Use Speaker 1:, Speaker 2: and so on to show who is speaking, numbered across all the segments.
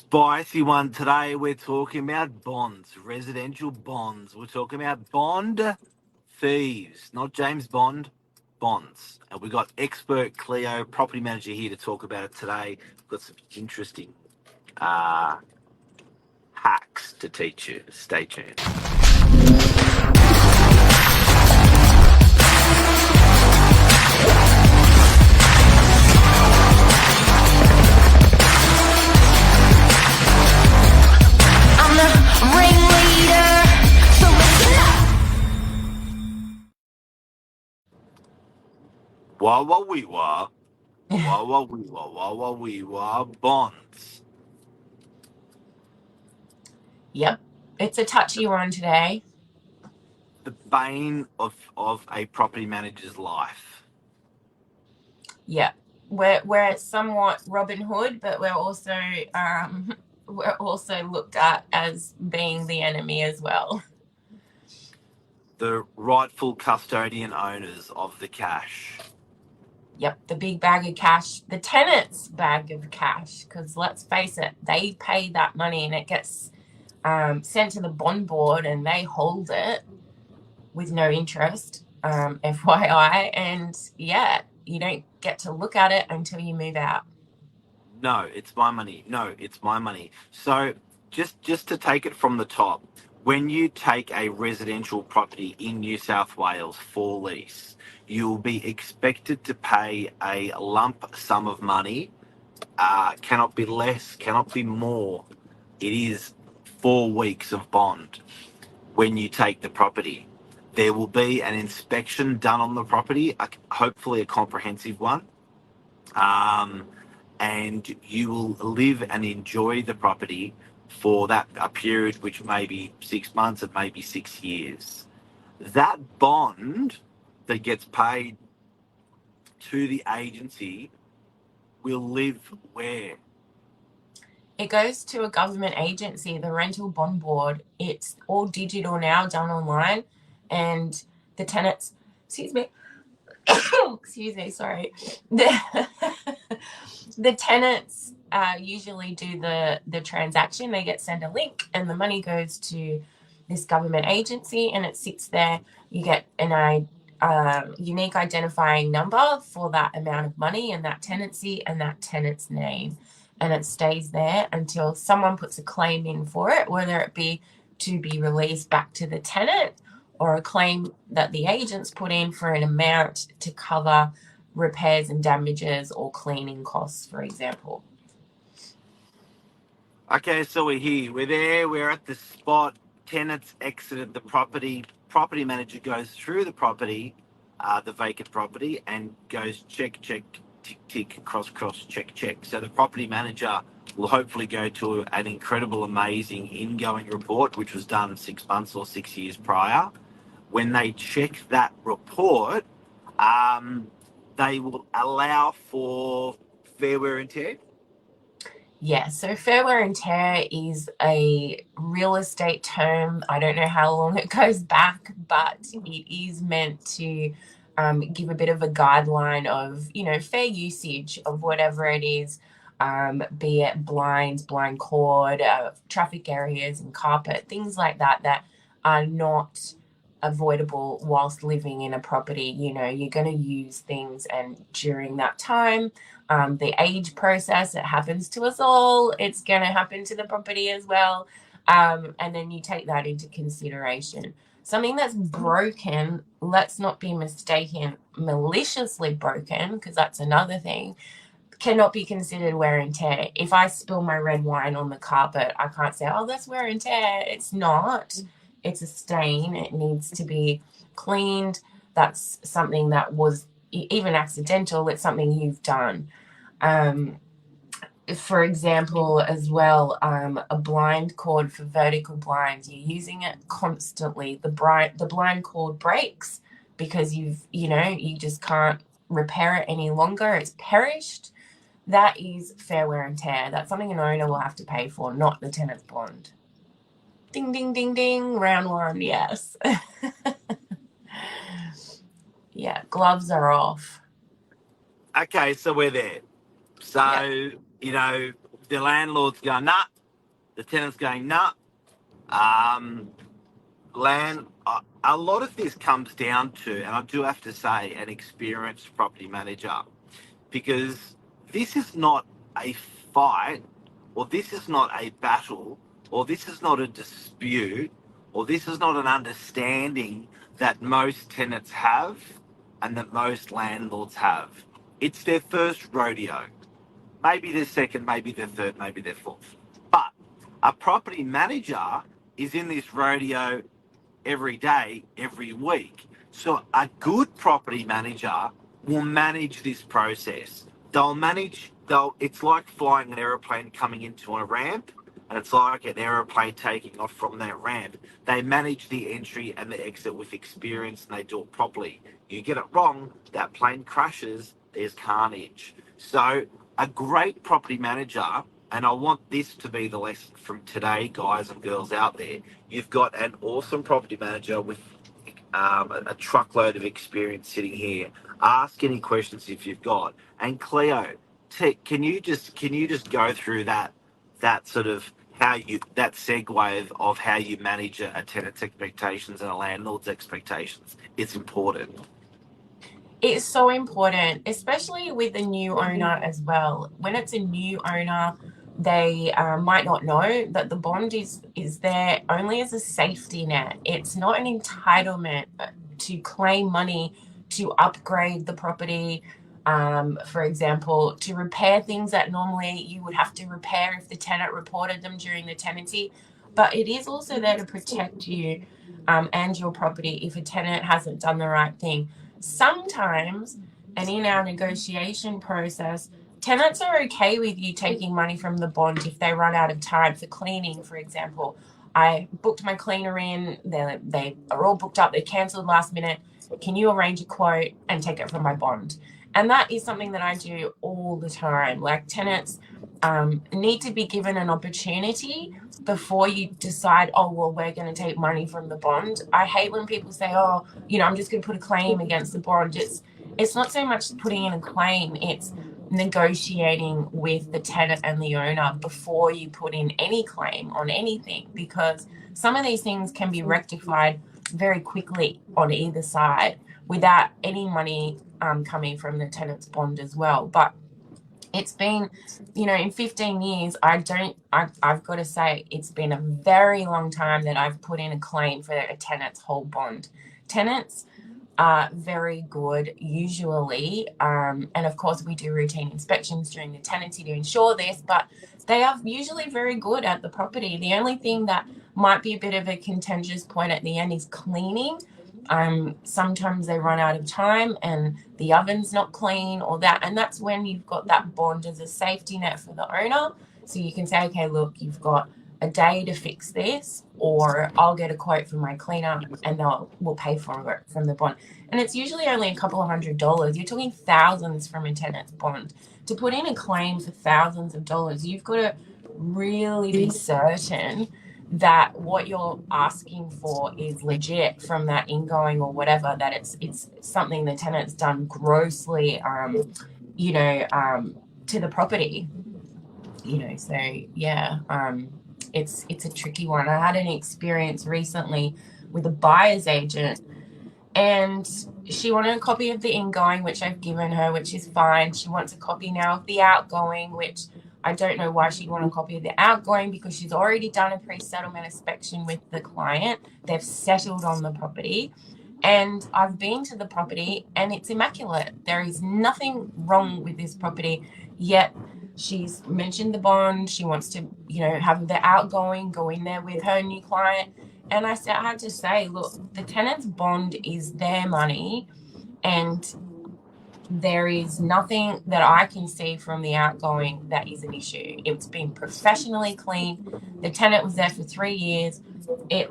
Speaker 1: Spicy one today. We're talking about bonds, residential bonds. We're talking about bond thieves, not James Bond, bonds. And we've got expert Cleo, property manager, here to talk about it today. We've got some interesting hacks to teach you. Stay tuned. Bonds.
Speaker 2: Yep, it's a touchy one today.
Speaker 1: The bane of a property manager's life.
Speaker 2: Yeah, we're somewhat Robin Hood, but we're also looked at as being the enemy as well.
Speaker 1: The rightful custodian owners of the cash.
Speaker 2: Yep, the big bag of cash, the tenants' bag of cash, because let's face it, they pay that money and it gets sent to the bond board and they hold it with no interest, FYI, and yeah, you don't get to look at it until you move out.
Speaker 1: No, it's my money. No, it's my money. So just to take it from the top, when you take a residential property in New South Wales for lease, you'll be expected to pay a lump sum of money. Cannot be less, cannot be more. It is 4 weeks of bond when you take the property. There will be an inspection done on the property, hopefully a comprehensive one. And you will live and enjoy the property for a period which may be 6 months, it may be 6 years. That bond that gets paid to the agency will live where?
Speaker 2: It goes to a government agency, the Rental Bond Board. It's all digital now, done online, and the tenants, excuse me, sorry. The tenants usually do the transaction. They get sent a link and the money goes to this government agency and it sits there. You get an unique identifying number for that amount of money and that tenancy and that tenant's name. And it stays there until someone puts a claim in for it, whether it be to be released back to the tenant or a claim that the agents put in for an amount to cover repairs and damages or cleaning costs, for example.
Speaker 1: Okay, so we're here. We're there. We're at the spot. Tenants exited the property. Property manager goes through the property, the vacant property, and goes check, check, tick, tick, cross, cross, check, check. So the property manager will hopefully go to an incredible, amazing ingoing report, which was done 6 months or 6 years prior. When they check that report, they will allow for fair wear and tear.
Speaker 2: Yeah, so fair wear and tear is a real estate term. I don't know how long it goes back, but it is meant to give a bit of a guideline of, fair usage of whatever it is, be it blinds, blind cord, traffic areas and carpet, things like that are not avoidable whilst living in a property. You're going to use things, and during that time, the age process, it happens to us all, it's going to happen to the property as well, and then you take that into consideration. Something that's broken, let's not be mistaken, maliciously broken, because that's another thing, cannot be considered wear and tear. If I spill my red wine on the carpet, I can't say, oh, that's wear and tear. It's not. It's a stain. It needs to be cleaned. That's something that was even accidental. It's something you've done. For example, as well, a blind cord for vertical blinds, you're using it constantly. The blind cord breaks because you just can't repair it any longer. It's perished. That is fair wear and tear. That's something an owner will have to pay for, not the tenant's bond. Ding, ding, ding, ding. Round one, yes. Yeah, gloves are off.
Speaker 1: Okay, so we're there. So, the landlord's going, nah. The tenant's going, nah. Um, a lot of this comes down to, and I do have to say, an experienced property manager, because this is not a fight, or this is not a battle, or this is not a dispute, or this is not an understanding that most tenants have and that most landlords have. It's their first rodeo. Maybe their second, maybe their third, maybe their fourth. But a property manager is in this rodeo every day, every week. So a good property manager will manage this process. It's like flying an aeroplane coming into a ramp, and it's like an aeroplane taking off from that ramp. They manage the entry and the exit with experience, and they do it properly. You get it wrong, that plane crashes, there's carnage. So a great property manager, and I want this to be the lesson from today, guys and girls out there. You've got an awesome property manager with a truckload of experience sitting here. Ask any questions if you've got. And Cleo, can you just go through that sort of that segue of how you manage a tenant's expectations and a landlord's expectations? It's important.
Speaker 2: It's so important, especially with a new owner as well. When it's a new owner, they might not know that the bond is there only as a safety net. It's not an entitlement to claim money to upgrade the property. For example, to repair things that normally you would have to repair if the tenant reported them during the tenancy. But it is also there to protect you and your property if a tenant hasn't done the right thing. Sometimes, and in our negotiation process, tenants are okay with you taking money from the bond if they run out of time for cleaning, for example. I booked my cleaner in, they are all booked up, they cancelled last minute. Can you arrange a quote and take it from my bond? And that is something that I do all the time. Like, tenants need to be given an opportunity before you decide, oh, well, we're going to take money from the bond. I hate when people say, oh, I'm just going to put a claim against the bond. It's not so much putting in a claim, it's negotiating with the tenant and the owner before you put in any claim on anything, because some of these things can be rectified very quickly on either side without any money coming from the tenant's bond as well. But it's been, in 15 years, I've got to say, it's been a very long time that I've put in a claim for a tenant's whole bond. Tenants are very good usually, and of course we do routine inspections during the tenancy to ensure this, but they are usually very good at the property. The only thing that might be a bit of a contentious point at the end is cleaning. Sometimes they run out of time and the oven's not clean or that, and that's when you've got that bond as a safety net for the owner. So you can say, okay, look, you've got a day to fix this, or I'll get a quote from my cleaner and we'll pay for it from the bond. And it's usually only a couple of $100. You're talking thousands from a tenant's bond. To put in a claim for thousands of dollars, you've got to really be certain that what you're asking for is legit from that ingoing or whatever, that it's something the tenant's done grossly, to the property, so yeah, it's a tricky one. I had an experience recently with a buyer's agent, and she wanted a copy of the ingoing, which I've given her, which is fine. She wants a copy now of the outgoing, which I don't know why she'd want a copy of the outgoing, because she's already done a pre-settlement inspection with the client. They've settled on the property, and I've been to the property and it's immaculate. There is nothing wrong with this property, yet she's mentioned the bond. She wants to, have the outgoing go in there with her new client. And I had to say, look, the tenant's bond is their money, and there is nothing that I can see from the outgoing that is an issue. It's been professionally cleaned. The tenant was there for 3 years. It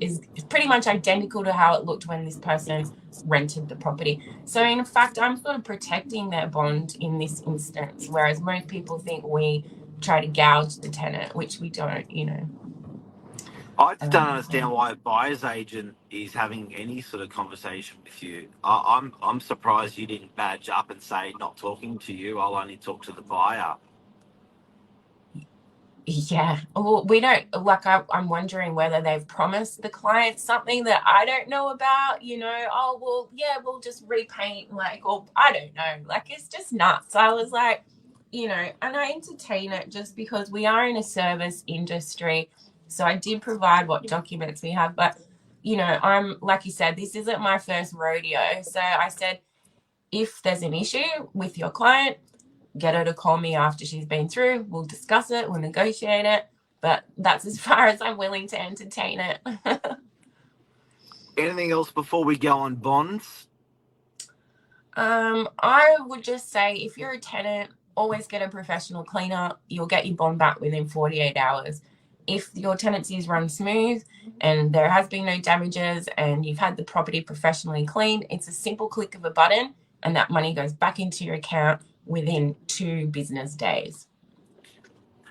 Speaker 2: is pretty much identical to how it looked when this person rented the property. So in fact, I'm sort of protecting their bond in this instance, whereas most people think we try to gouge the tenant, which we don't,
Speaker 1: I just don't understand why a buyer's agent is having any sort of conversation with you. I'm surprised you didn't badge up and say, not talking to you, I'll only talk to the buyer.
Speaker 2: Yeah. Well, we don't like. I'm wondering whether they've promised the client something that I don't know about. Oh well, yeah, we'll just repaint, like, or I don't know. Like, it's just nuts. I was like, and I entertain it just because we are in a service industry. So I did provide what documents we have, but I'm like you said, this isn't my first rodeo. So I said, if there's an issue with your client, get her to call me after she's been through. We'll discuss it. We'll negotiate it. But that's as far as I'm willing to entertain it.
Speaker 1: Anything else before we go on bonds?
Speaker 2: I would just say, if you're a tenant, always get a professional cleaner. You'll get your bond back within 48 hours. If your tenancies run smooth and there has been no damages and you've had the property professionally cleaned, it's a simple click of a button and that money goes back into your account within 2 business days.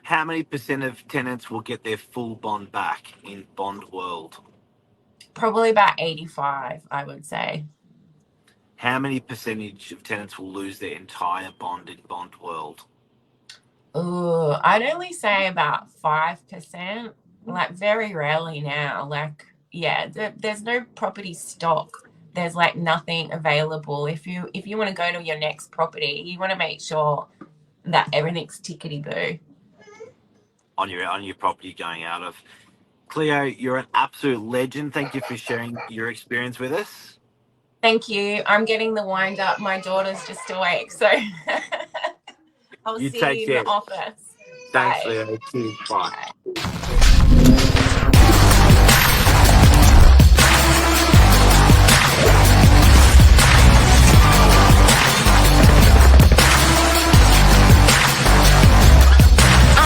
Speaker 1: How many percent of tenants will get their full bond back in bond world?
Speaker 2: Probably about 85, I would say.
Speaker 1: How many percentage of tenants will lose their entire bond in bond world?
Speaker 2: Ooh, I'd only say about 5%. Like, very rarely now. Like, yeah, there's no property stock. There's like nothing available. If you want to go to your next property, you want to make sure that everything's tickety boo.
Speaker 1: On your property going out of. Cleo, you're an absolute legend. Thank you for sharing your experience with us.
Speaker 2: Thank you. I'm getting the wind up. My daughter's just awake, so I'll see you in the office.
Speaker 1: Thanks, Cleo. Cheers. Bye.
Speaker 2: Bye.